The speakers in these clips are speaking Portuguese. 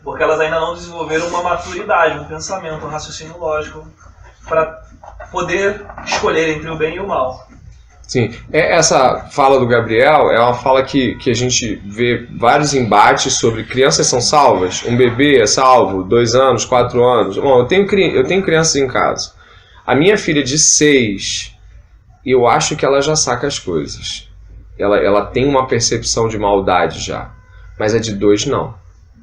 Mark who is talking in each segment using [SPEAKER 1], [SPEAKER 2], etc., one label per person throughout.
[SPEAKER 1] porque elas ainda não desenvolveram uma maturidade, um pensamento, um raciocínio lógico para poder escolher entre o bem e o mal.
[SPEAKER 2] Sim, essa fala do Gabriel é uma fala que a gente vê vários embates sobre crianças são salvas, um bebê é salvo, 2 anos, 4 anos. Bom, eu tenho crianças em casa. A minha filha de 6, eu acho que ela já saca as coisas. Ela tem uma percepção de maldade já, mas a de 2 não.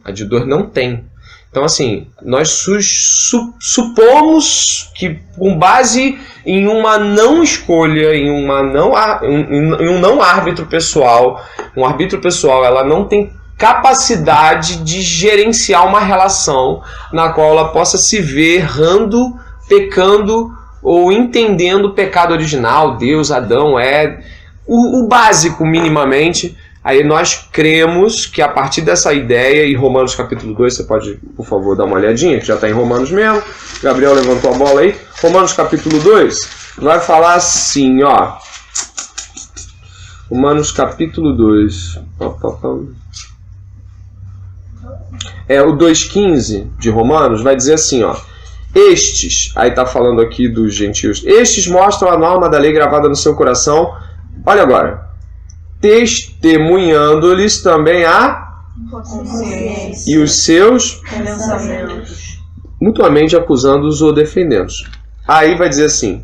[SPEAKER 2] A de 2 não tem. Então, assim, nós supomos que, com base em uma não escolha, em um não árbitro pessoal, um arbítrio pessoal, ela não tem capacidade de gerenciar uma relação na qual ela possa se ver errando, pecando ou entendendo o pecado original, Deus, Adão, o básico minimamente. Aí nós cremos que a partir dessa ideia, e Romanos capítulo 2, você pode, por favor, dar uma olhadinha, que já está em Romanos mesmo. Gabriel levantou a bola aí. Romanos capítulo 2 vai falar assim, ó. Romanos capítulo 2. O 2,15 de Romanos vai dizer assim, ó. Estes, aí está falando aqui dos gentios, estes mostram a norma da lei gravada no seu coração. Olha agora. Testemunhando-lhes também a consciência e os seus pensamentos, mutuamente acusando-os ou defendendo-os. Aí vai dizer assim,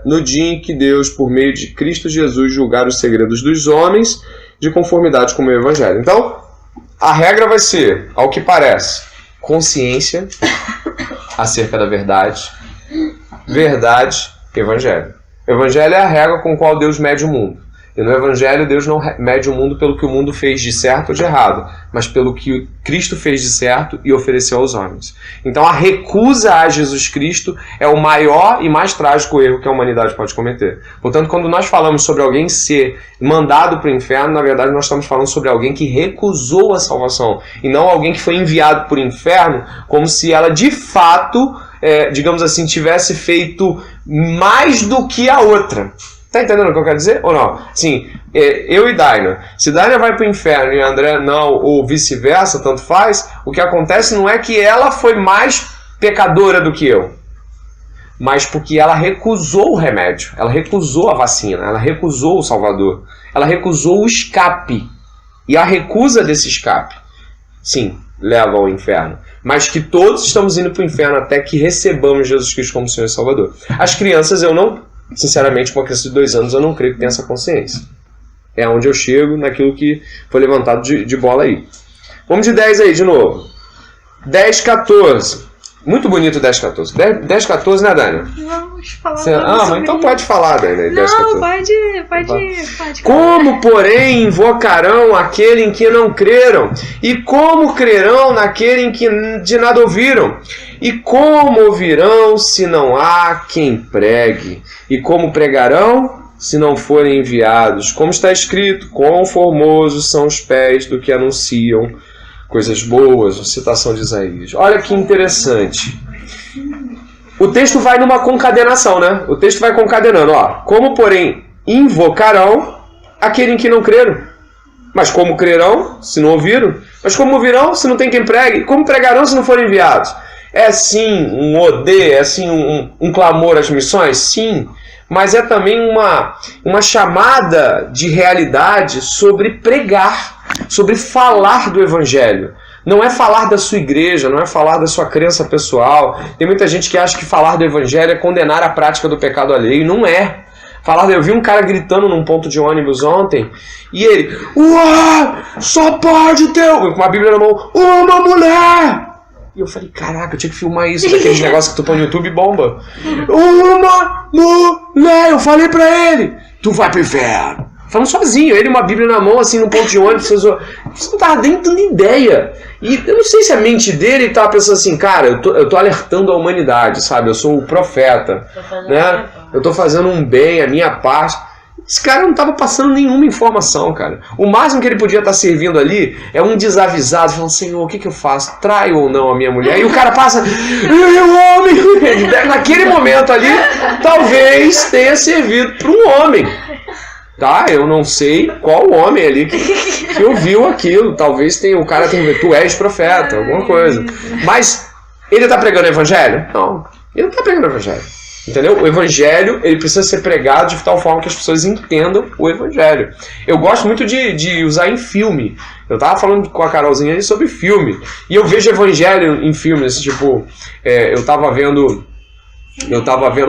[SPEAKER 2] no dia em que Deus, por meio de Cristo Jesus, julgar os segredos dos homens, de conformidade com o meu evangelho. Então, a regra vai ser, ao que parece, consciência acerca da verdade, verdade, evangelho. Evangelho é a regra com a qual Deus mede o mundo. E no Evangelho, Deus não mede o mundo pelo que o mundo fez de certo ou de errado, mas pelo que Cristo fez de certo e ofereceu aos homens. Então a recusa a Jesus Cristo é o maior e mais trágico erro que a humanidade pode cometer. Portanto, quando nós falamos sobre alguém ser mandado para o inferno, na verdade nós estamos falando sobre alguém que recusou a salvação, e não alguém que foi enviado para o inferno como se ela de fato, digamos assim, tivesse feito mais do que a outra. Tá entendendo o que eu quero dizer? Ou não? Sim, eu e Daina. Se Daina vai para o inferno e André não, ou vice-versa, tanto faz, o que acontece não é que ela foi mais pecadora do que eu, mas porque ela recusou o remédio, ela recusou a vacina, ela recusou o Salvador, ela recusou o escape. E a recusa desse escape, sim, leva ao inferno. Mas que todos estamos indo para o inferno até que recebamos Jesus Cristo como Senhor e Salvador. As crianças, eu não... Sinceramente, com uma criança de 2 anos, eu não creio que tenha essa consciência. É onde eu chego naquilo que foi levantado de bola aí. Vamos de 10 aí, de novo. 10, 14. Muito bonito 10, 14. 10, 14, né, Dani?
[SPEAKER 3] Vamos falar
[SPEAKER 2] mas então pode falar, Dani. 10, 14.
[SPEAKER 3] Pode.
[SPEAKER 2] Como, porém, invocarão aquele em que não creram? E como crerão naquele em que de nada ouviram? E como ouvirão se não há quem pregue? E como pregarão se não forem enviados? Como está escrito, quão formosos são os pés do que anunciam coisas boas, uma citação de Isaías. Olha que interessante. O texto vai numa concadenação, né? O texto vai concadenando, ó. Como, porém, invocarão aquele em que não creram? Mas como crerão se não ouviram? Mas como ouvirão se não tem quem pregue? Como pregarão se não forem enviados? É sim um ode, é sim um clamor às missões? Sim. Mas é também uma chamada de realidade sobre pregar, sobre falar do Evangelho. Não é falar da sua igreja, não é falar da sua crença pessoal. Tem muita gente que acha que falar do Evangelho é condenar a prática do pecado alheio. Não é. Eu vi um cara gritando num ponto de ônibus ontem, e ele, só pode ter, com uma Bíblia na mão, uma mulher! E eu falei, caraca, eu tinha que filmar isso, daqueles negócios que tu põe no YouTube e bomba. Uma mulher! Eu falei pra ele, tu vai pro inferno. Falando sozinho, ele uma Bíblia na mão, assim, num ponto de ônibus, você não tava nem dando ideia. E eu não sei se a mente dele tava pensando assim, cara, eu tô alertando a humanidade, sabe? Eu sou o profeta, né? Eu tô fazendo um bem, a minha parte. Esse cara não estava passando nenhuma informação, cara. O máximo que ele podia estar servindo ali é um desavisado, falando, Senhor, o que eu faço? Traio ou não a minha mulher? E o cara passa, o homem! Naquele momento ali, talvez tenha servido para um homem. tá? Eu não sei qual homem ali que ouviu aquilo. Talvez o cara tenha tu és profeta, alguma coisa. Mas ele tá pregando o evangelho? Não, ele não tá pregando o evangelho. Entendeu? O evangelho, ele precisa ser pregado de tal forma que as pessoas entendam o evangelho. Eu gosto muito de usar em filme. Eu tava falando com a Carolzinha aí sobre filme. E eu vejo evangelho em filmes, tipo, eu tava vendo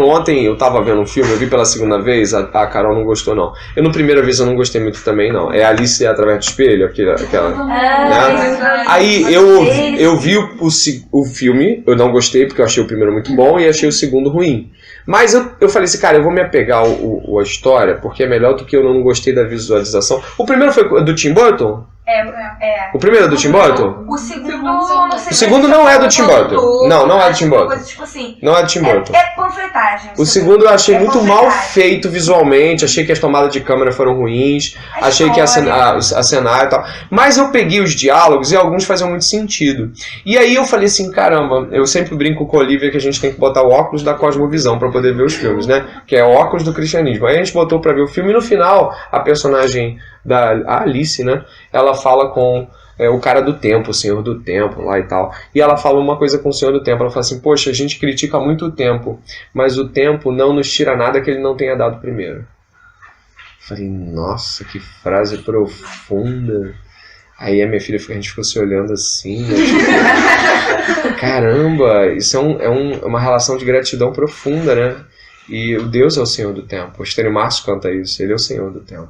[SPEAKER 2] ontem, eu tava vendo um filme, eu vi pela segunda vez, a Carol não gostou não. Na primeira vez eu não gostei muito também não. É Alice através do espelho, aquela né? Aí eu vi o filme, eu não gostei porque eu achei o primeiro muito bom e achei o segundo ruim. Mas eu falei assim, cara, eu vou me apegar a história, porque é melhor do que eu não gostei da visualização. O primeiro foi do Tim Burton? O primeiro é do Tim Burton?
[SPEAKER 4] O segundo, não sei.
[SPEAKER 2] O segundo não é do Tim Burton. Não é do Tim Burton.
[SPEAKER 4] Tipo assim,
[SPEAKER 2] não é do Tim Burton.
[SPEAKER 4] É panfletagem.
[SPEAKER 2] O segundo eu achei muito mal feito visualmente, achei que as tomadas de câmera foram ruins, achei que a cenário e tal. Mas eu peguei os diálogos e alguns faziam muito sentido. E aí eu falei assim, caramba, eu sempre brinco com a Olivia que a gente tem que botar o óculos da cosmovisão pra poder ver os filmes, né? Que é o óculos do cristianismo. Aí a gente botou pra ver o filme e no final a personagem a Alice, né? Ela fala com o cara do tempo, o senhor do tempo lá e tal. E ela fala uma coisa com o senhor do tempo. Ela fala assim, poxa, a gente critica muito o tempo, mas o tempo não nos tira nada que ele não tenha dado primeiro. Falei, nossa, que frase profunda. Aí a minha filha, a gente ficou se olhando assim, né? Tipo, caramba, isso é uma relação de gratidão profunda, né? E o Deus é o Senhor do tempo. O Estênio Márcio canta isso, ele é o Senhor do tempo.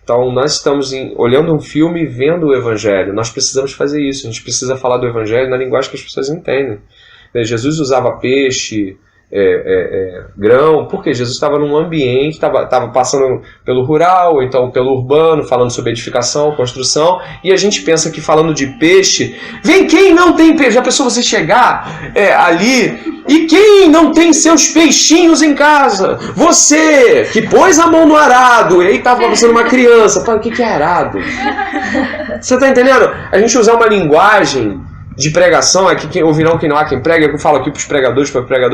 [SPEAKER 2] Então nós estamos olhando um filme e vendo o Evangelho. Nós precisamos fazer isso. A gente precisa falar do Evangelho na linguagem que as pessoas entendem. Jesus usava peixe, grão, porque Jesus estava num ambiente, estava passando pelo rural, então pelo urbano, falando sobre edificação, construção, e a gente pensa que falando de peixe, vem quem não tem peixe, já pensou você chegar ali, e quem não tem seus peixinhos em casa? Você, que pôs a mão no arado, e aí estava passando uma criança, fala, o que é arado? Você está entendendo? A gente usar uma linguagem de pregação, que ouvirão que não há quem prega, eu falo aqui para os pregadores,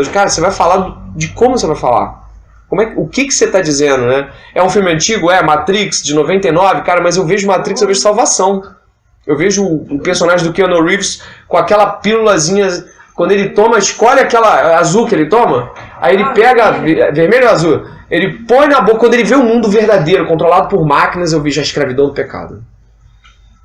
[SPEAKER 2] cara, você vai falar de como você vai falar. O que você está dizendo, né? É um filme antigo? Matrix, de 99? Cara, mas eu vejo Matrix, eu vejo salvação. Eu vejo o personagem do Keanu Reeves com aquela pílulazinha, quando ele toma, escolhe aquela azul que ele toma, aí ele pega, vermelho ou azul, ele põe na boca, quando ele vê o mundo verdadeiro, controlado por máquinas, eu vejo a escravidão do pecado.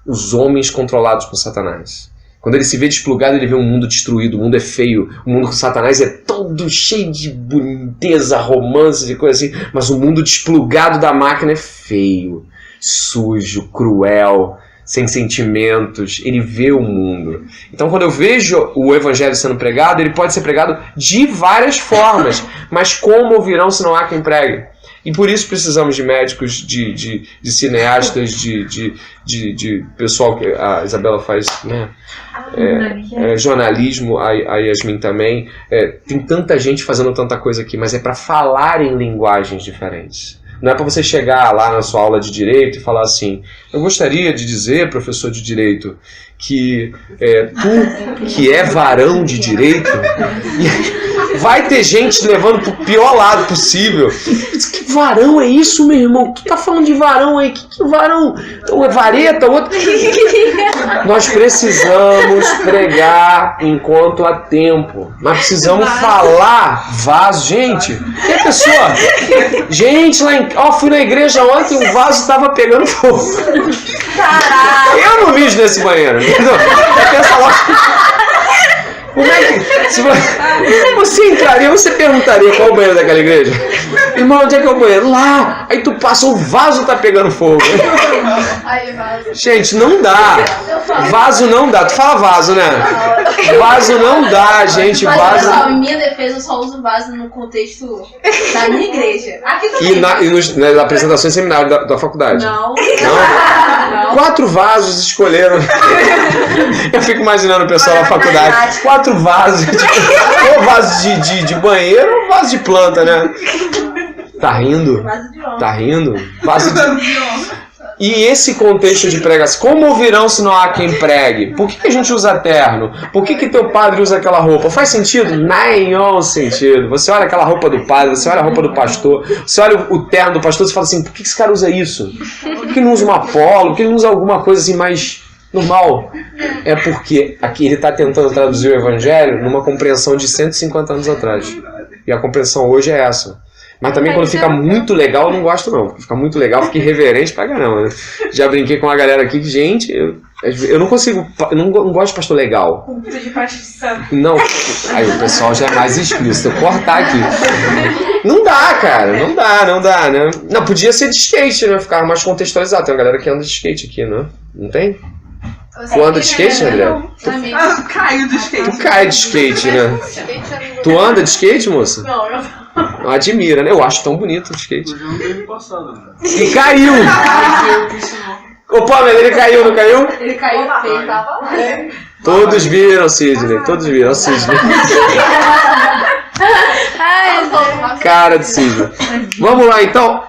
[SPEAKER 2] Os homens controlados por Satanás. Quando ele se vê desplugado, ele vê um mundo destruído, o mundo é feio, o mundo com Satanás é todo cheio de boniteza, romances e coisas assim, mas o mundo desplugado da máquina é feio, sujo, cruel, sem sentimentos, ele vê o mundo. Então quando eu vejo o evangelho sendo pregado, ele pode ser pregado de várias formas, mas como ouvirão se não há quem pregue? E por isso precisamos de médicos, de cineastas, de pessoal que a Isabela faz, né? Jornalismo, a Yasmin também. Tem tanta gente fazendo tanta coisa aqui, mas é para falar em linguagens diferentes. Não é para você chegar lá na sua aula de direito e falar assim, eu gostaria de dizer, professor de direito, que tu que é varão de direito, vai ter gente levando pro pior lado possível. Que varão é isso, meu irmão? Tu tá falando de varão aí? Que varão? Então é vareta, outro. Nós precisamos pregar enquanto há tempo. Nós precisamos falar vaso. Gente, que pessoa? Gente, fui na igreja ontem, o vaso tava pegando fogo.
[SPEAKER 4] Caraca!
[SPEAKER 2] Eu não mijo nesse banheiro. Pensa logo. Como é que... Se você entraria, você perguntaria qual é o banheiro daquela igreja? Irmão, onde é que é o banheiro? Lá! Aí tu passa, o vaso tá pegando fogo. Gente, não dá. Vaso não dá. Tu fala vaso, né? Vaso não dá, gente.
[SPEAKER 5] Mas, pessoal, em minha defesa, eu só uso vaso no contexto da minha igreja. Aqui também.
[SPEAKER 2] Nas apresentações de seminário da faculdade?
[SPEAKER 5] Não.
[SPEAKER 2] Não? 4 vasos escolheram. Eu fico imaginando o pessoal na faculdade. 4 vasos. Ou vaso de banheiro ou vaso de planta, né? Tá rindo? Tá rindo? Vaso de... E esse contexto de pregação, como ouvirão se não há quem pregue? Por que a gente usa terno? Por que teu padre usa aquela roupa? Faz sentido? Nenhum sentido. Você olha aquela roupa do padre, você olha a roupa do pastor, você olha o terno do pastor e fala assim, por que esse cara usa isso? Por que não usa uma polo? Por que ele não usa alguma coisa assim mais normal? É porque aqui ele está tentando traduzir o evangelho numa compreensão de 150 anos atrás. E a compreensão hoje é essa. Mas também quando fica muito legal, eu não gosto não. Fica muito legal, fica irreverente pra caramba, né? Já brinquei com a galera aqui que, gente, eu não consigo, eu não gosto de pastor legal.
[SPEAKER 4] Cultura de pastor de santo.
[SPEAKER 2] Não, aí o pessoal já é mais explícito, eu cortar aqui. Não dá, cara, não dá, né? Não, podia ser de skate, né? Ficar mais contextualizado. Tem uma galera que anda de skate aqui, né? Não tem? Tu anda de skate, André?
[SPEAKER 6] Eu caio do skate.
[SPEAKER 2] Tu cai de skate, né? Tu anda de skate, moça?
[SPEAKER 6] Não, eu
[SPEAKER 2] Admira, né? Eu acho tão bonito o skate.
[SPEAKER 1] Eu já andei no passado, né?
[SPEAKER 2] E caiu! Ô, Pamela, ele caiu, não caiu?
[SPEAKER 5] Ele caiu feio, tava lá.
[SPEAKER 2] Todos viram, Sidney. Todos viram, Sidney. Cara de Sidney. Vamos lá, então.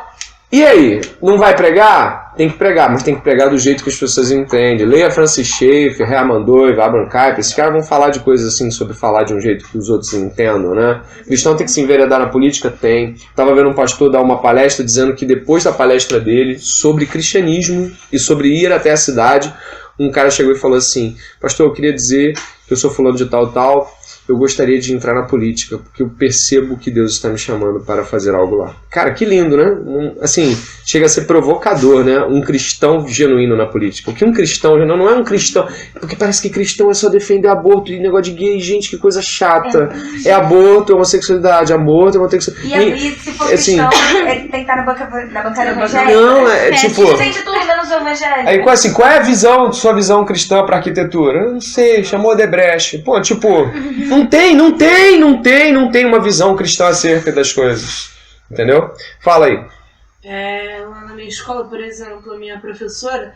[SPEAKER 2] E aí? Não vai pregar? Tem que pregar, mas tem que pregar do jeito que as pessoas entendem. Leia Francis Schaeffer, Hermann Doive, Abraham Kuyper. Esses caras vão falar de coisas assim, sobre falar de um jeito que os outros entendam, né? O cristão tem que se enveredar na política? Tem. Tava vendo um pastor dar uma palestra dizendo que depois da palestra dele, sobre cristianismo e sobre ir até a cidade, um cara chegou e falou assim, pastor, eu queria dizer que eu sou fulano de tal, eu gostaria de entrar na política, porque eu percebo que Deus está me chamando para fazer algo lá. Cara, que lindo, né? Assim, chega a ser provocador, né? Um cristão genuíno na política. Porque um cristão não é um cristão... Porque parece que cristão é só defender aborto e negócio de gay. Gente, que coisa chata. É aborto, é homossexualidade. Aborto, é homossexualidade.
[SPEAKER 4] E se for cristão, ele tem que estar na bancada evangélica.
[SPEAKER 2] Não, é tipo...
[SPEAKER 4] Gente, tudo menos o evangelho.
[SPEAKER 2] Aí, assim, qual é a visão, sua visão cristã para arquitetura? Eu não sei, chamou Odebrecht. Pô, tipo... Não tem uma visão cristã acerca das coisas. Entendeu? Fala aí.
[SPEAKER 6] Lá na minha escola, por exemplo, a minha professora,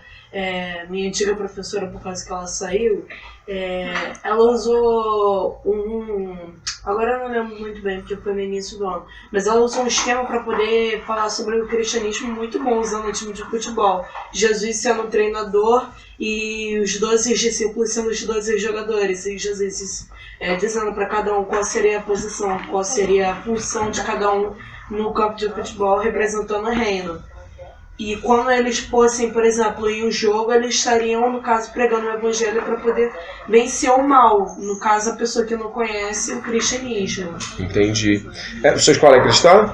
[SPEAKER 6] minha antiga professora, por causa que ela saiu, ela usou agora eu não lembro muito bem, porque foi no início do ano, mas ela usou um esquema para poder falar sobre o cristianismo muito bom, usando o time de futebol. Jesus sendo o treinador e os 12 discípulos sendo os 12 jogadores, e Jesus dizendo para cada um qual seria a posição, qual seria a função de cada um no campo de futebol representando o reino. E quando eles fossem, por exemplo, em um jogo, eles estariam, no caso, pregando o evangelho para poder vencer o mal. No caso, a pessoa que não conhece o cristianismo.
[SPEAKER 2] Entendi. Sua escola é cristã?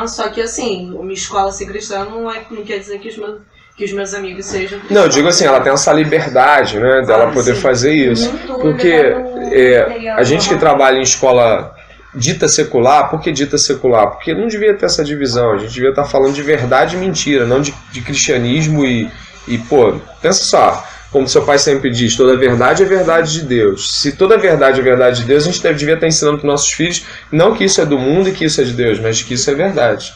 [SPEAKER 6] Só que assim, uma escola ser cristã não quer dizer que os meus amigos sejam cristãos.
[SPEAKER 2] Não, eu digo assim, ela tem essa liberdade, né, dela poder fazer isso. Porque a gente que trabalha em escola dita secular, por que dita secular? Porque não devia ter essa divisão, a gente devia estar falando de verdade e mentira, não de cristianismo e pô, pensa só, como seu pai sempre diz, toda verdade é verdade de Deus. Se toda verdade é verdade de Deus, a gente devia estar ensinando para os nossos filhos, não que isso é do mundo e que isso é de Deus, mas que isso é verdade.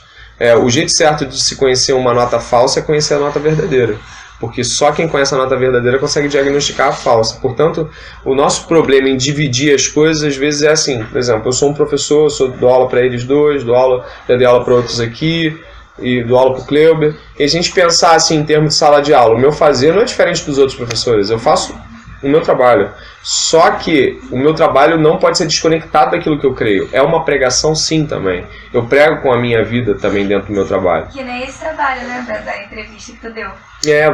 [SPEAKER 2] O jeito certo de se conhecer uma nota falsa é conhecer a nota verdadeira. Porque só quem conhece a nota verdadeira consegue diagnosticar a falsa. Portanto, o nosso problema em dividir as coisas, às vezes, é assim. Por exemplo, eu sou um professor, dou aula para eles dois, já dei aula para outros aqui, e dou aula para o Cleuber. E a gente pensar assim, em termos de sala de aula, o meu fazer não é diferente dos outros professores. Eu faço o meu trabalho. Só que o meu trabalho não pode ser desconectado daquilo que eu creio. É uma pregação sim também. Eu prego com a minha vida também dentro do meu trabalho.
[SPEAKER 4] Que nem esse trabalho, né, da entrevista que tu deu.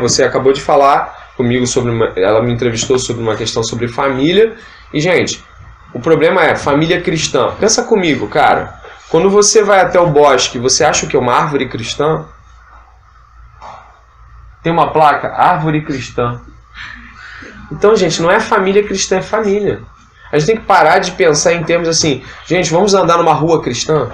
[SPEAKER 2] Você acabou de falar comigo ela me entrevistou sobre uma questão sobre família. E, gente, o problema é família cristã. Pensa comigo, cara. Quando você vai até o bosque, você acha que é uma árvore cristã? Tem uma placa, árvore cristã. Então, gente, não é família cristã, é família. A gente tem que parar de pensar em termos assim, gente, vamos andar numa rua cristã?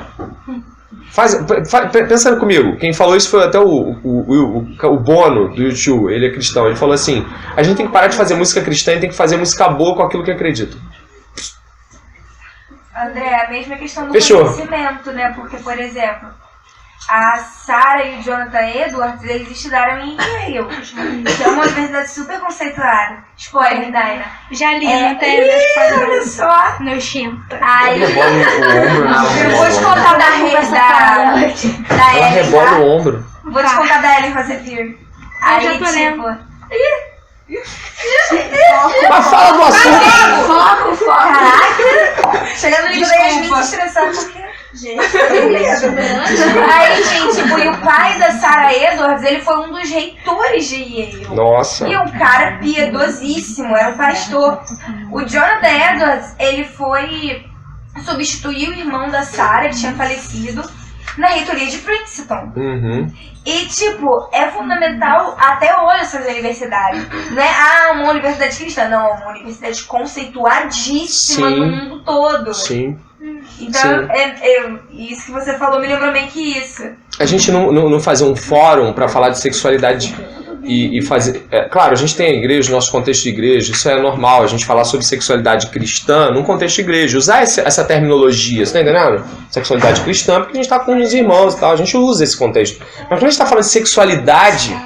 [SPEAKER 2] Pensando comigo, quem falou isso foi até o Bono do YouTube, ele é cristão. Ele falou assim, a gente tem que parar de fazer música cristã e tem que fazer música boa com aquilo que acredita.
[SPEAKER 4] André, a mesma questão do
[SPEAKER 2] Fechou.
[SPEAKER 4] conhecimento, né? Porque, por exemplo, a Sarah e o Jonathan Edwards, eles estudaram em Yale, que é uma universidade super conceituada. Spoiler, Daina.
[SPEAKER 3] Já li, não tem
[SPEAKER 4] olha só.
[SPEAKER 3] nojenta.
[SPEAKER 4] Aí,
[SPEAKER 2] Rebola o ombro,
[SPEAKER 4] eu vou te contar da
[SPEAKER 2] ela rebola o ombro.
[SPEAKER 4] Vou te contar da Ellen Rosevere. Aí,
[SPEAKER 3] já tô lendo.
[SPEAKER 2] Mas fala do assunto.
[SPEAKER 5] Foco.
[SPEAKER 4] Caraca! Chegando no nível da Yasmin se estressar porque...
[SPEAKER 5] Gente, beleza.
[SPEAKER 4] Aí, gente, tipo, e o pai da Sarah Edwards, ele foi um dos reitores de Yale.
[SPEAKER 2] Nossa.
[SPEAKER 4] E um cara piedosíssimo, era um pastor. O Jonathan Edwards, ele foi substituir o irmão da Sarah, que tinha falecido, na reitoria de Princeton.
[SPEAKER 2] Uhum.
[SPEAKER 4] E, tipo, é fundamental até hoje essas universidades. Não é, uma universidade cristã, não, é uma universidade conceituadíssima no mundo todo.
[SPEAKER 2] Sim.
[SPEAKER 4] Então, isso que você falou me lembrou bem que isso.
[SPEAKER 2] A gente não fazer um fórum para falar de sexualidade e fazer... claro, a gente tem a igreja, nosso contexto de igreja, isso é normal, a gente falar sobre sexualidade cristã num contexto de igreja, usar essa terminologia, você tá entendendo? Sexualidade cristã, porque a gente tá com os irmãos e tal, a gente usa esse contexto. Mas quando a gente tá falando de sexualidade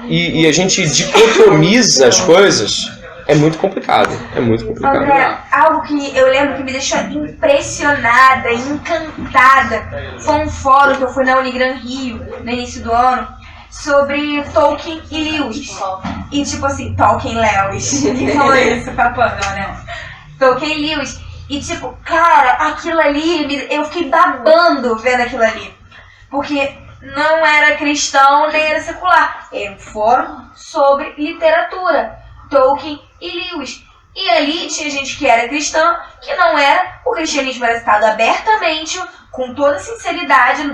[SPEAKER 2] e a gente dicotomiza as coisas... É muito complicado,
[SPEAKER 4] André, algo que eu lembro que me deixou impressionada, encantada, foi um fórum que eu fui na Unigran Rio, no início do ano, sobre Tolkien e Lewis. E tipo assim, Tolkien e Lewis. Quem falou isso? Papando, né? Tolkien e Lewis. E tipo, cara, aquilo ali, eu fiquei babando vendo aquilo ali. Porque não era cristão nem era secular. Era um fórum sobre literatura. Tolkien e Lewis. E ali tinha gente que era cristã, que não era. O cristianismo era citado abertamente, com toda a sinceridade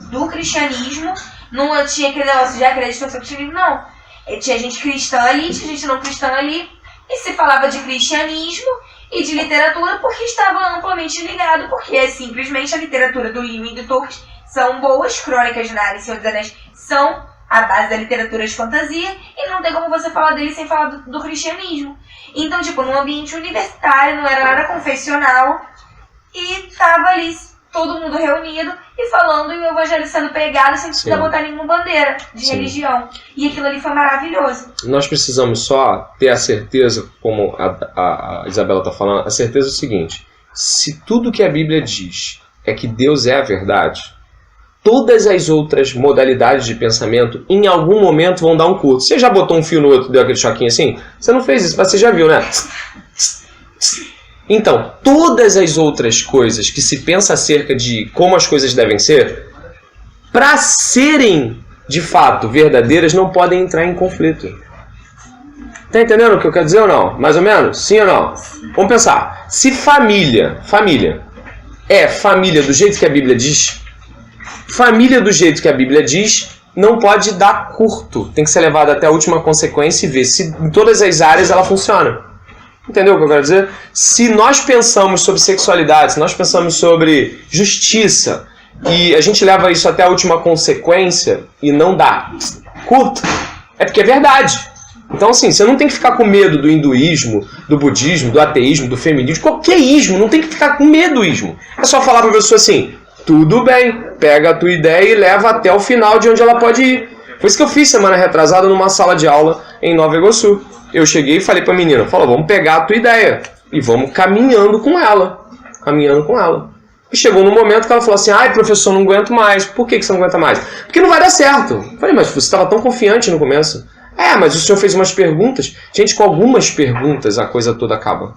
[SPEAKER 4] do cristianismo. Não tinha aquele negócio de acreditar no cristianismo, não. Tinha gente cristã ali, tinha gente não cristã ali. E se falava de cristianismo e de literatura porque estava amplamente ligado, porque simplesmente a literatura do Lewis e do Tolkien são boas. Crônicas de Narnia e Senhor dos Anéis são a base da literatura de fantasia, e não tem como você falar dele sem falar do cristianismo. Então, tipo, num ambiente universitário, não era nada confessional, e tava ali todo mundo reunido e falando e o evangelho sendo pregado sem precisar botar nenhuma bandeira de religião. E aquilo ali foi maravilhoso.
[SPEAKER 2] Nós precisamos só ter a certeza, como a Isabela está falando, a certeza é o seguinte: se tudo que a Bíblia diz é que Deus é a verdade, todas as outras modalidades de pensamento, em algum momento, vão dar um curto. Você já botou um fio no outro e deu aquele choquinho assim? Você não fez isso, mas você já viu, né? Então, todas as outras coisas que se pensa acerca de como as coisas devem ser, para serem, de fato, verdadeiras, não podem entrar em conflito. Tá entendendo o que eu quero dizer ou não? Mais ou menos? Sim ou não? Vamos pensar. Se família é família do jeito que a Bíblia diz... Família do jeito que a Bíblia diz não pode dar curto. Tem que ser levada até a última consequência e ver se em todas as áreas ela funciona. Entendeu o que eu quero dizer? Se nós pensamos sobre sexualidade, se nós pensamos sobre justiça e a gente leva isso até a última consequência e não dá curto, é porque é verdade. Então assim, você não tem que ficar com medo do hinduísmo, do budismo, do ateísmo, do feminismo, qualquer ismo, não tem que ficar com medo do ismo. É só falar para a pessoa assim: tudo bem, pega a tua ideia e leva até o final de onde ela pode ir. Foi isso que eu fiz semana retrasada numa sala de aula em Nova Iguaçu. Eu cheguei e falei pra menina, vamos pegar a tua ideia e vamos caminhando com ela. E chegou num momento que ela falou assim: ai, professor, não aguento mais. Por que você não aguenta mais? Porque não vai dar certo. Eu falei, mas você estava tão confiante no começo. Mas o senhor fez umas perguntas. Gente, com algumas perguntas a coisa toda acaba.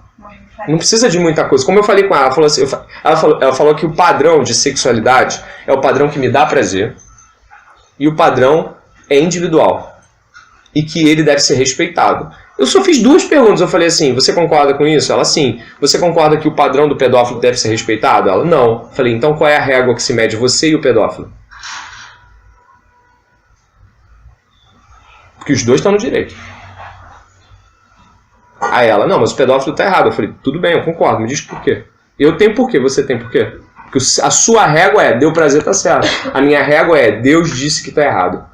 [SPEAKER 2] Não precisa de muita coisa. Como eu falei com ela, ela falou assim, ela falou que o padrão de sexualidade é o padrão que me dá prazer e o padrão é individual e que ele deve ser respeitado. Eu só fiz 2 perguntas. Eu falei assim: você concorda com isso? Ela: sim. Você concorda que o padrão do pedófilo deve ser respeitado? Ela: não. Eu falei: então qual é a régua que se mede você e o pedófilo? Porque os dois estão no direito. Aí ela: não, mas o pedófilo está errado. Eu falei: tudo bem, eu concordo, me diz por quê. Eu tenho por quê, você tem por quê? Porque a sua régua é: deu prazer, tá certo. A minha régua é: Deus disse que está errado.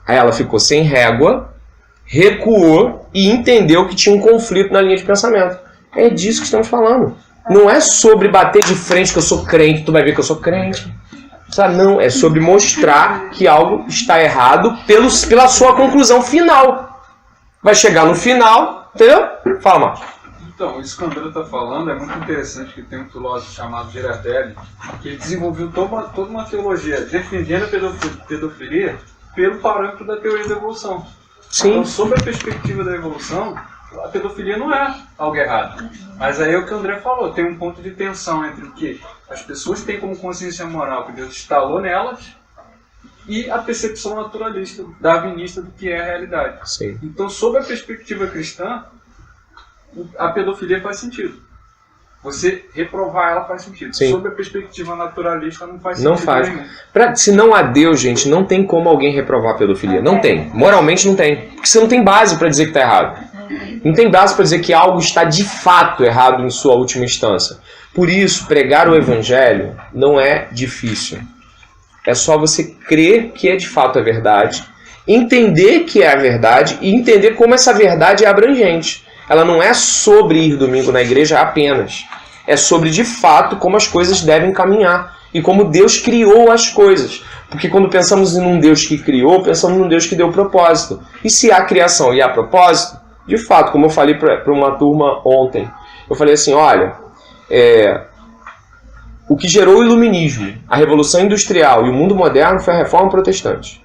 [SPEAKER 2] Aí ela ficou sem régua, recuou e entendeu que tinha um conflito na linha de pensamento. É disso que estamos falando. Não é sobre bater de frente que eu sou crente, tu vai ver que eu sou crente. Não, é sobre mostrar que algo está errado pela sua conclusão final. Vai chegar no final, entendeu? Fala, Marcos.
[SPEAKER 7] Então, isso que o André está falando é muito interessante, que tem um filósofo chamado Girardelli, que ele desenvolveu toda uma teologia defendendo a pedofilia pelo parâmetro da teoria da evolução.
[SPEAKER 2] Sim.
[SPEAKER 7] Então, sob a perspectiva da evolução, a pedofilia não é algo errado. Mas aí é o que o André falou, tem um ponto de tensão entre o que as pessoas têm como consciência moral que Deus instalou nelas e a percepção naturalista, darwinista do que é a realidade.
[SPEAKER 2] Sim.
[SPEAKER 7] Então, sob a perspectiva cristã, a pedofilia faz sentido. Você reprovar ela faz sentido.
[SPEAKER 2] Sim.
[SPEAKER 7] Sob a perspectiva naturalista não faz sentido.
[SPEAKER 2] Não faz.
[SPEAKER 7] Nenhum.
[SPEAKER 2] Se não há Deus, gente, não tem como alguém reprovar a pedofilia. Não tem. Moralmente não tem. Porque você não tem base para dizer que está errado. Não tem base para dizer que algo está de fato errado em sua última instância. Por isso, pregar o evangelho não é difícil. É só você crer que é de fato a verdade, entender que é a verdade e entender como essa verdade é abrangente. Ela não é sobre ir domingo na igreja apenas. É sobre, de fato, como as coisas devem caminhar. E como Deus criou as coisas. Porque quando pensamos em um Deus que criou, pensamos num Deus que deu propósito. E se há criação e há propósito, de fato, como eu falei para uma turma ontem, eu falei assim, olha, o que gerou o iluminismo, a Revolução Industrial e o mundo moderno foi a Reforma Protestante.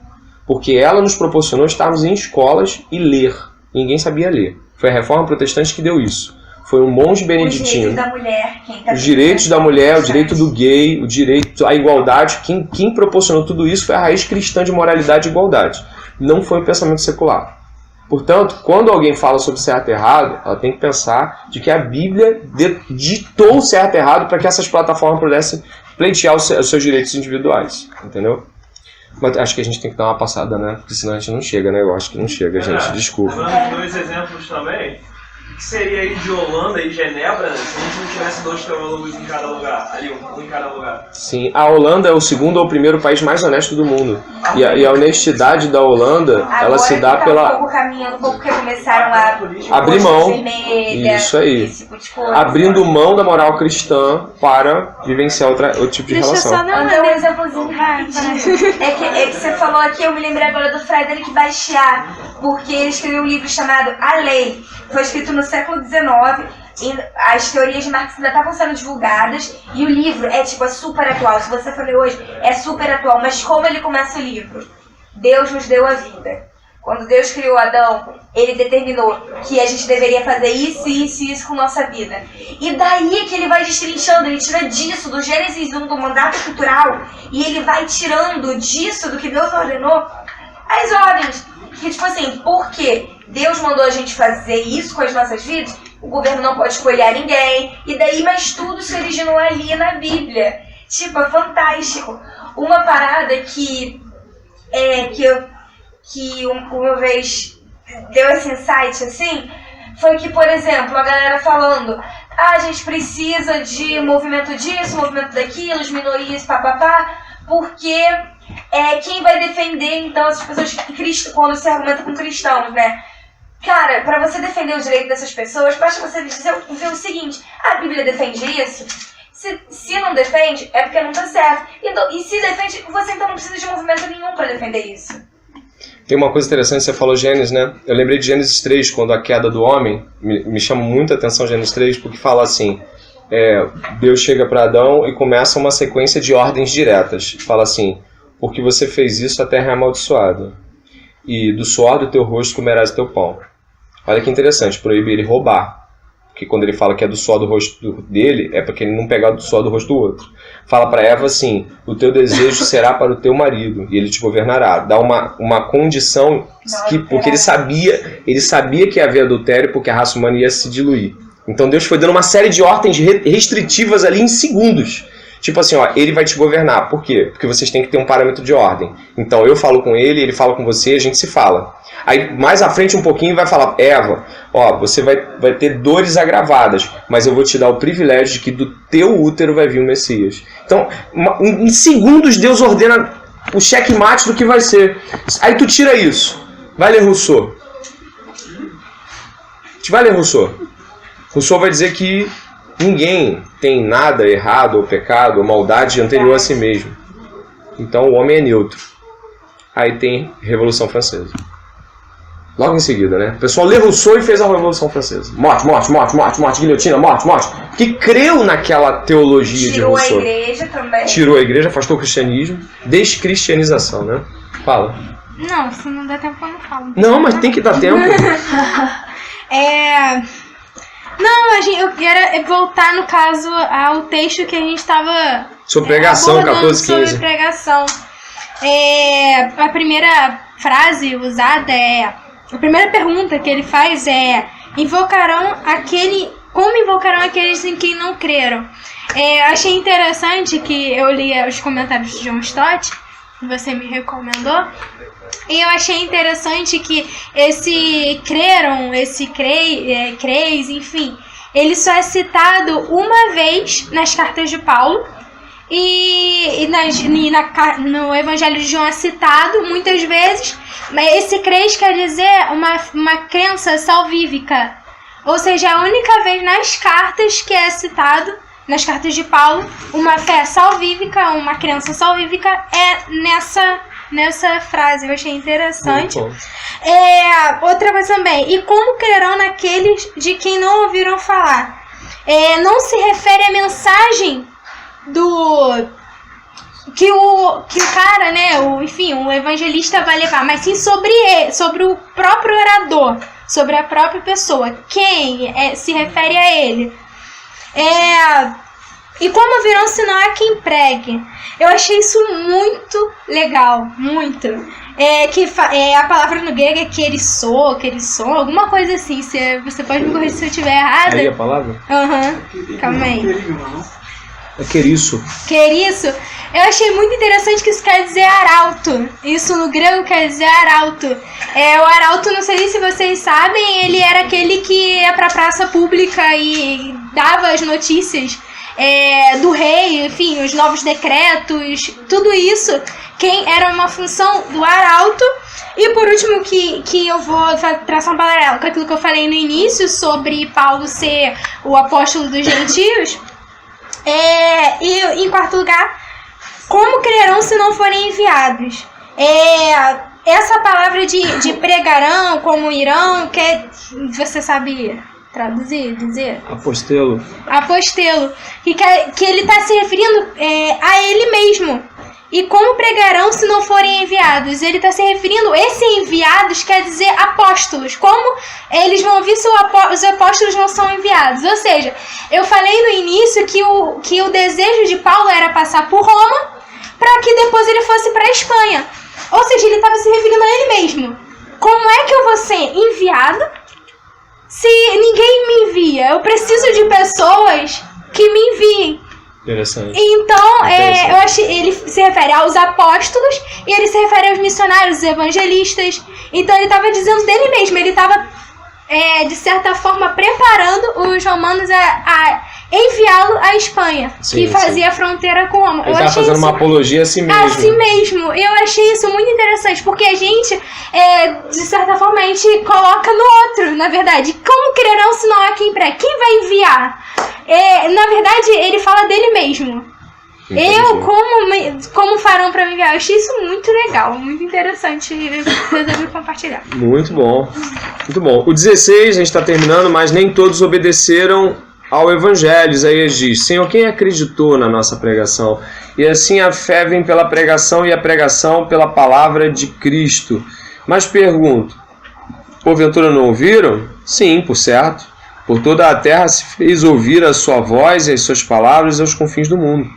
[SPEAKER 2] Porque ela nos proporcionou estarmos em escolas e ler. Ninguém sabia ler. Foi a Reforma Protestante que deu isso. Foi um monge beneditino.
[SPEAKER 4] Os direitos da mulher.
[SPEAKER 2] Os direitos da mulher, o direito do gay, o direito à igualdade. Quem proporcionou tudo isso foi a raiz cristã de moralidade e igualdade. Não foi o pensamento secular. Portanto, quando alguém fala sobre certo e errado, ela tem que pensar de que a Bíblia ditou certo e errado para que essas plataformas pudessem pleitear os seus direitos individuais. Entendeu? Mas acho que a gente tem que dar uma passada, né? Porque senão a gente não chega, né? Eu acho que não chega, gente. Desculpa.
[SPEAKER 1] Lembrando dois exemplos também. O que seria aí de Holanda e Genebra se a gente não tivesse dois teólogos em cada lugar? Ali, um em cada lugar.
[SPEAKER 2] Sim, a Holanda é o segundo ou primeiro país mais honesto do mundo. E a honestidade da Holanda,
[SPEAKER 4] Agora
[SPEAKER 2] ela se dá
[SPEAKER 4] tá
[SPEAKER 2] pela...
[SPEAKER 4] um pouco caminhando, um pouco que começaram a
[SPEAKER 2] abrir mão.
[SPEAKER 4] Vermelha,
[SPEAKER 2] Isso aí.
[SPEAKER 4] esse tipo de coisa.
[SPEAKER 2] Abrindo mão da moral cristã para vivenciar outro tipo de
[SPEAKER 3] Deixa eu
[SPEAKER 2] relação.
[SPEAKER 3] só dar
[SPEAKER 4] Então, um exemplozinho rapidinho. É que você falou aqui, eu me lembrei agora do Frederic Bastiat, porque ele escreveu um livro chamado A Lei. Foi escrito no século XIX, e as teorias de Marx ainda estavam sendo divulgadas, e o livro é super atual. Se você for ler hoje, é super atual. Mas como ele começa o livro? Deus nos deu a vida. Quando Deus criou Adão, ele determinou que a gente deveria fazer isso, isso e isso com nossa vida. E daí é que ele vai destrinchando, ele tira disso, do Gênesis 1, do mandato cultural, e ele vai tirando disso, do que Deus ordenou, as ordens. Que tipo assim, por quê? Deus mandou a gente fazer isso com as nossas vidas, o governo não pode escolher ninguém, e daí, mas tudo se originou ali na Bíblia. Tipo, é fantástico. Uma parada que uma vez deu esse insight, assim, foi que, por exemplo, a galera falando, a gente precisa de movimento disso, movimento daquilo, as minorias, papapá, porque quem vai defender, então, essas pessoas, quando se argumenta com cristãos, né? Cara, pra você defender o direito dessas pessoas, basta você ver o seguinte, a Bíblia defende isso? Se não defende, é porque não tá certo. Então, e se defende, você então não precisa de movimento nenhum pra defender isso.
[SPEAKER 2] Tem uma coisa interessante, você falou Gênesis, né? Eu lembrei de Gênesis 3, quando a queda do homem, me chama muita atenção Gênesis 3, porque fala assim, Deus chega para Adão e começa uma sequência de ordens diretas. Fala assim, porque você fez isso, a terra é amaldiçoada, e do suor do teu rosto comerás o teu pão. Olha que interessante, proíbe ele roubar. Porque quando ele fala que é do suor do rosto dele, é porque ele não pegar do suor do rosto do outro. Fala para Eva assim, o teu desejo será para o teu marido, e ele te governará. Dá uma condição, porque ele sabia que havia adultério, porque a raça humana ia se diluir. Então Deus foi dando uma série de ordens restritivas ali em segundos. Tipo assim, ele vai te governar. Por quê? Porque vocês têm que ter um parâmetro de ordem. Então eu falo com ele, ele fala com você, a gente se fala. Aí mais à frente um pouquinho vai falar, Eva, você vai ter dores agravadas, mas eu vou te dar o privilégio de que do teu útero vai vir o Messias. Então, em segundos Deus ordena o checkmate do que vai ser. Aí tu tira isso. Vai ler Rousseau. Vai ler Rousseau. Rousseau vai dizer que ninguém tem nada errado ou pecado ou maldade anterior a si mesmo. Então o homem é neutro. Aí tem Revolução Francesa. Logo em seguida, né? O pessoal lê Rousseau e fez a Revolução Francesa. Morte, morte, morte, morte, morte, guilhotina, morte, morte. Que creu naquela teologia de Rousseau.
[SPEAKER 4] Tirou a igreja também.
[SPEAKER 2] Tirou a igreja, afastou o cristianismo. Descristianização, né? Fala.
[SPEAKER 3] Não, se não der tempo eu não falo.
[SPEAKER 2] Não, mas tem que dar tempo.
[SPEAKER 3] Não, eu quero voltar, no caso, ao texto que a gente estava
[SPEAKER 2] Sobre pregação, 14, 15.
[SPEAKER 3] sobre pregação. A primeira frase usada a primeira pergunta que ele faz é: como invocarão aqueles em quem não creram? Achei interessante que eu li os comentários de John Stott, que você me recomendou, e eu achei interessante que esse creram, esse creis, enfim, ele só é citado uma vez nas cartas de Paulo, e no Evangelho de João é citado muitas vezes, mas esse creis quer dizer uma crença salvífica, ou seja, a única vez nas cartas que é citado, nas cartas de Paulo, uma fé salvífica, uma crença salvífica é nessa frase. Eu achei interessante. Outra coisa também: e como crerão naqueles de quem não ouviram falar? Não se refere à mensagem que o cara, né, o evangelista vai levar, mas sim sobre o próprio orador, sobre a própria pessoa, quem se refere a ele. E como virão se não há quem pregue? Eu achei isso muito legal, muito. A palavra no grego é querissou, alguma coisa assim. Você pode me corrigir se eu estiver errada.
[SPEAKER 2] Aí a palavra?
[SPEAKER 3] Calma aí.
[SPEAKER 2] É querisso.
[SPEAKER 3] Querisso. Eu achei muito interessante que isso quer dizer arauto. Isso no grego quer dizer arauto. O arauto, não sei se vocês sabem, ele era aquele que ia pra praça pública e dava as notícias do rei, enfim, os novos decretos, tudo isso. Era uma função do arauto. E por último, que eu vou traçar um paralelo com aquilo que eu falei no início sobre Paulo ser o apóstolo dos gentios. E em quarto lugar, como crerão se não forem enviados? Essa palavra de pregarão, como irão, você sabe traduzir, dizer?
[SPEAKER 2] Apostelo.
[SPEAKER 3] Que ele está se referindo a ele mesmo. E como pregarão se não forem enviados? Ele está se referindo, esses enviados quer dizer apóstolos. Como eles vão ouvir se os apóstolos não são enviados? Ou seja, eu falei no início que o desejo de Paulo era passar por Roma para que depois ele fosse para a Espanha. Ou seja, ele estava se referindo a ele mesmo. Como é que eu vou ser enviado se ninguém me envia? Eu preciso de pessoas que me enviem.
[SPEAKER 2] Interessante.
[SPEAKER 3] Então, eu achei, ele se refere aos apóstolos e ele se refere aos missionários, evangelistas. Então, ele estava dizendo dele mesmo. Ele estava, de certa forma, preparando os romanos a enviá-lo à Espanha, que fazia fronteira com Roma.
[SPEAKER 2] Ele estava fazendo uma apologia a si mesmo.
[SPEAKER 3] A si mesmo. Eu achei isso muito interessante, porque a gente, de certa forma, a gente coloca no outro, na verdade. Como crerão se não há quem pregue? Quem vai enviar? Na verdade, ele fala dele mesmo. Entendi. Como farão para me enviar? Eu achei isso muito legal, muito interessante e resolvi compartilhar.
[SPEAKER 2] Muito bom. Muito bom. O 16, a gente está terminando, mas nem todos obedeceram ao Evangelho. Isaías diz: Senhor, quem acreditou na nossa pregação? E assim a fé vem pela pregação e a pregação pela palavra de Cristo. Mas pergunto, porventura não ouviram? Sim, por certo. Por toda a terra se fez ouvir a sua voz e as suas palavras aos confins do mundo.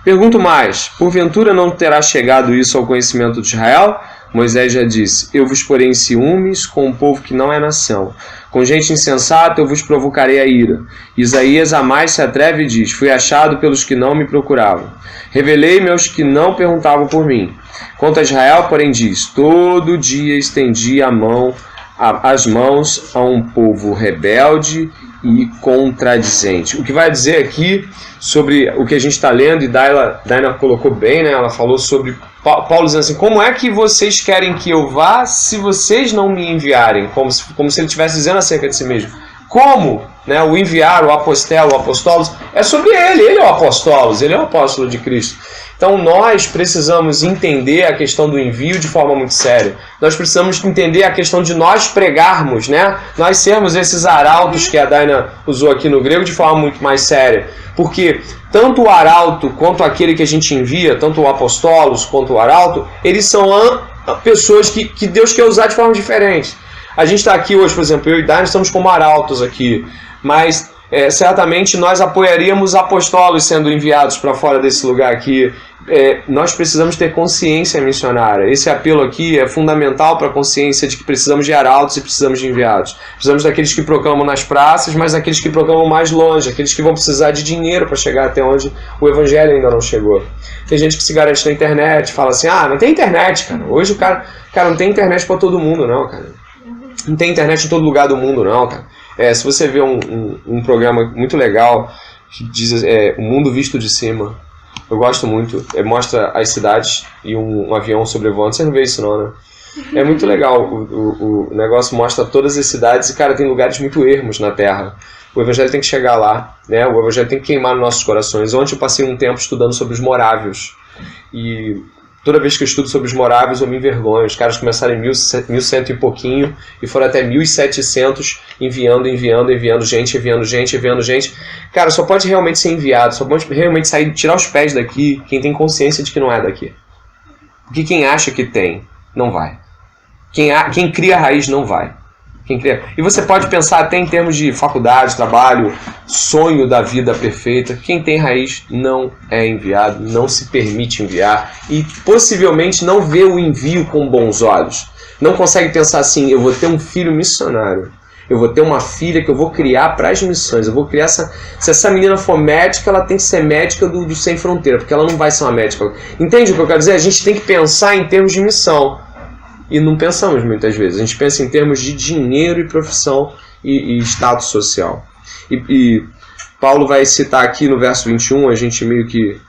[SPEAKER 2] Pergunto mais, porventura não terá chegado isso ao conhecimento de Israel? Moisés já disse: eu vos porei em ciúmes com um povo que não é nação. Com gente insensata eu vos provocarei a ira. Isaías a mais se atreve e diz: fui achado pelos que não me procuravam. Revelei-me aos que não perguntavam por mim. Quanto a Israel, porém, diz: todo dia estendi as mãos a um povo rebelde e contradizente. O que vai dizer aqui sobre o que a gente está lendo, e Daina colocou bem, né? Ela falou sobre Paulo dizendo assim: como é que vocês querem que eu vá se vocês não me enviarem? Como se ele estivesse dizendo acerca de si mesmo. Como, né, o enviar, o apostelo, o apostolos, é sobre ele é o apostolos, ele é o apóstolo de Cristo. Então nós precisamos entender a questão do envio de forma muito séria. Nós precisamos entender a questão de nós pregarmos, né? Nós sermos esses arautos que a Daina usou aqui no grego de forma muito mais séria. Porque tanto o arauto quanto aquele que a gente envia, tanto o apostolos quanto o arauto, eles são pessoas que Deus quer usar de forma diferente. A gente está aqui hoje, por exemplo, eu e Daina estamos como arautos aqui, mas certamente nós apoiaríamos apostolos sendo enviados para fora desse lugar aqui. Nós precisamos ter consciência missionária. Esse apelo aqui é fundamental para a consciência de que precisamos de arautos e precisamos de enviados. Precisamos daqueles que proclamam nas praças, mas daqueles que proclamam mais longe, aqueles que vão precisar de dinheiro para chegar até onde o evangelho ainda não chegou. Tem gente que se garante na internet, fala assim, não tem internet, cara. Hoje o cara não tem internet para todo mundo, não, cara. Não tem internet em todo lugar do mundo, não, cara. Se você vê um programa muito legal que diz O Mundo Visto de Cima, eu gosto muito, mostra as cidades e um avião sobrevoando. Você não vê isso não, né? É muito legal, o negócio mostra todas as cidades e, cara, tem lugares muito ermos na Terra. O evangelho tem que chegar lá, né? O evangelho tem que queimar nos nossos corações. Ontem eu passei um tempo estudando sobre os morávios e toda vez que eu estudo sobre os morávios eu me envergonho. Os caras começaram em 1100 e pouquinho e foram até 1700 enviando gente. Cara, só pode realmente ser enviado, só pode realmente tirar os pés daqui quem tem consciência de que não é daqui. Porque quem acha que tem, não vai. Quem cria raiz não vai. E você pode pensar até em termos de faculdade, trabalho, sonho da vida perfeita. Quem tem raiz não é enviado, não se permite enviar e possivelmente não vê o envio com bons olhos. Não consegue pensar assim, eu vou ter um filho missionário, eu vou ter uma filha que eu vou criar para as missões, eu vou criar se essa menina for médica, ela tem que ser médica do Sem Fronteira, porque ela não vai ser uma médica. Entende o que eu quero dizer? A gente tem que pensar em termos de missão. E não pensamos muitas vezes. A gente pensa em termos de dinheiro e profissão e status social. E Paulo vai citar aqui no verso 21, a gente meio que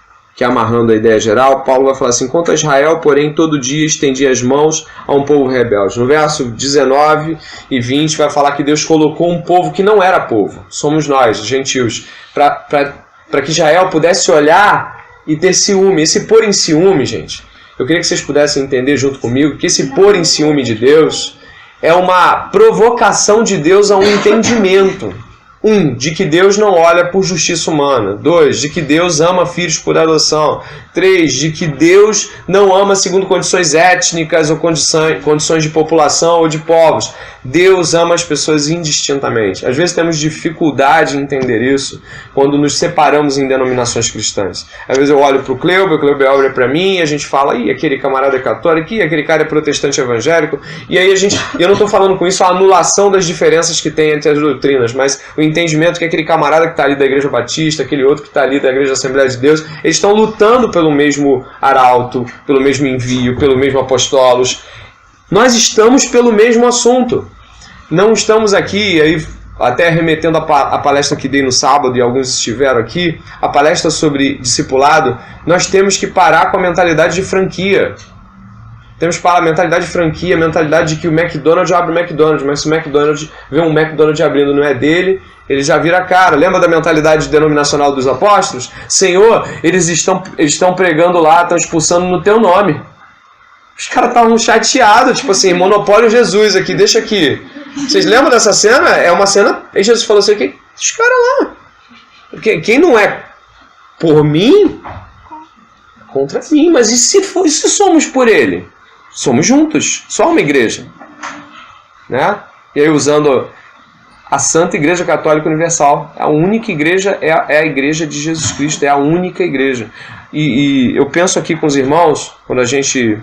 [SPEAKER 2] amarrando a ideia geral, Paulo vai falar assim, quanto a Israel, porém, todo dia estendia as mãos a um povo rebelde. No verso 19 e 20 vai falar que Deus colocou um povo que não era povo. Somos nós, os gentios. Para que Israel pudesse olhar e ter ciúme. Esse pôr em ciúme, gente, eu queria que vocês pudessem entender junto comigo que esse pôr em ciúme de Deus é uma provocação de Deus a um entendimento. 1, de que Deus não olha por justiça humana. 2, de que Deus ama filhos por adoção. 3, de que Deus não ama segundo condições étnicas ou condições de população ou de povos. Deus ama as pessoas indistintamente. Às vezes temos dificuldade em entender isso quando nos separamos em denominações cristãs. Às vezes eu olho para o Cleuber olha para mim e a gente fala, aquele camarada é católico, aquele cara é protestante evangélico. E aí eu não estou falando com isso a anulação das diferenças que tem entre as doutrinas, mas o entendimento que aquele camarada que está ali da Igreja Batista, aquele outro que está ali da Igreja Assembleia de Deus, eles estão lutando pelo mesmo arauto, pelo mesmo envio, pelo mesmo apostolos. Nós estamos pelo mesmo assunto. Não estamos aqui, aí até remetendo a palestra que dei no sábado, e alguns estiveram aqui, a palestra sobre discipulado, nós temos que parar com a mentalidade de franquia. Temos que parar a mentalidade de franquia, a mentalidade de que o McDonald's abre o McDonald's, mas se o McDonald's vê um McDonald's abrindo não é dele, ele já vira a cara. Lembra da mentalidade denominacional dos apóstolos? Senhor, eles estão pregando lá, estão expulsando no teu nome. Os caras estavam chateados, tipo assim, monopólio Jesus aqui, deixa aqui. Vocês lembram dessa cena? É uma cena, aí Jesus falou assim, os caras lá. Quem não é por mim, contra mim. Mas e se somos por ele? Somos juntos, só uma igreja. Né? E aí usando a Santa Igreja Católica Universal, a única igreja é a igreja de Jesus Cristo, é a única igreja. E eu penso aqui com os irmãos, quando a gente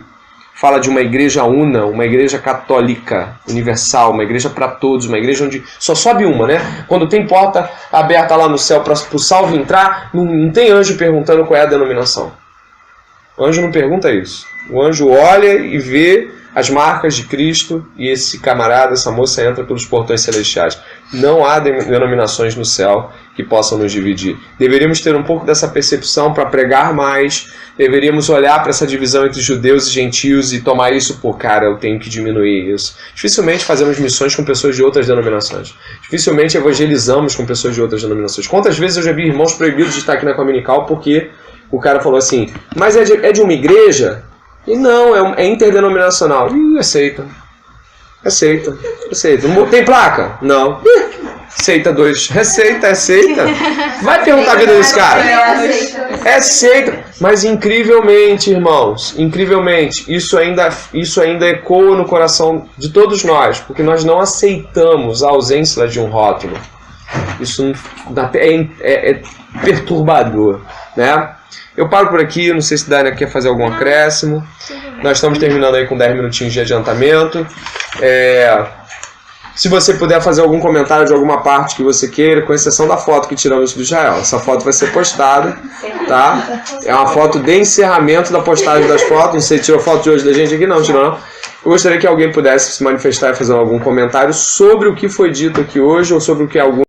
[SPEAKER 2] fala de uma igreja una, uma igreja católica, universal, uma igreja para todos, uma igreja onde só sobe uma, né? Quando tem porta aberta lá no céu para o salvo entrar, não tem anjo perguntando qual é a denominação. O anjo não pergunta isso. O anjo olha e vê as marcas de Cristo e esse camarada, essa moça entra pelos portões celestiais. Não há denominações no céu que possam nos dividir. Deveríamos ter um pouco dessa percepção para pregar mais, deveríamos olhar para essa divisão entre judeus e gentios e tomar isso por cara, eu tenho que diminuir isso. Dificilmente fazemos missões com pessoas de outras denominações. Dificilmente evangelizamos com pessoas de outras denominações. Quantas vezes eu já vi irmãos proibidos de estar aqui na Cominical porque o cara falou assim, mas é de uma igreja? E não, é interdenominacional. Ih, aceita. Tem placa? Não. Aceita 2. Aceita. Vai perguntar a vida desse cara. Aceita. Mas incrivelmente, irmãos, isso ainda ecoa no coração de todos nós, porque nós não aceitamos a ausência de um rótulo. Isso é perturbador, né? Eu paro por aqui, não sei se Dani quer fazer algum acréscimo. Nós estamos terminando aí com 10 minutinhos de adiantamento. Se você puder fazer algum comentário de alguma parte que você queira, com exceção da foto que tiramos do Israel. Essa foto vai ser postada, tá? É uma foto de encerramento da postagem das fotos. Não sei se tirou foto de hoje da gente aqui? Não, tirou não. Eu gostaria que alguém pudesse se manifestar e fazer algum comentário sobre o que foi dito aqui hoje ou sobre o que algum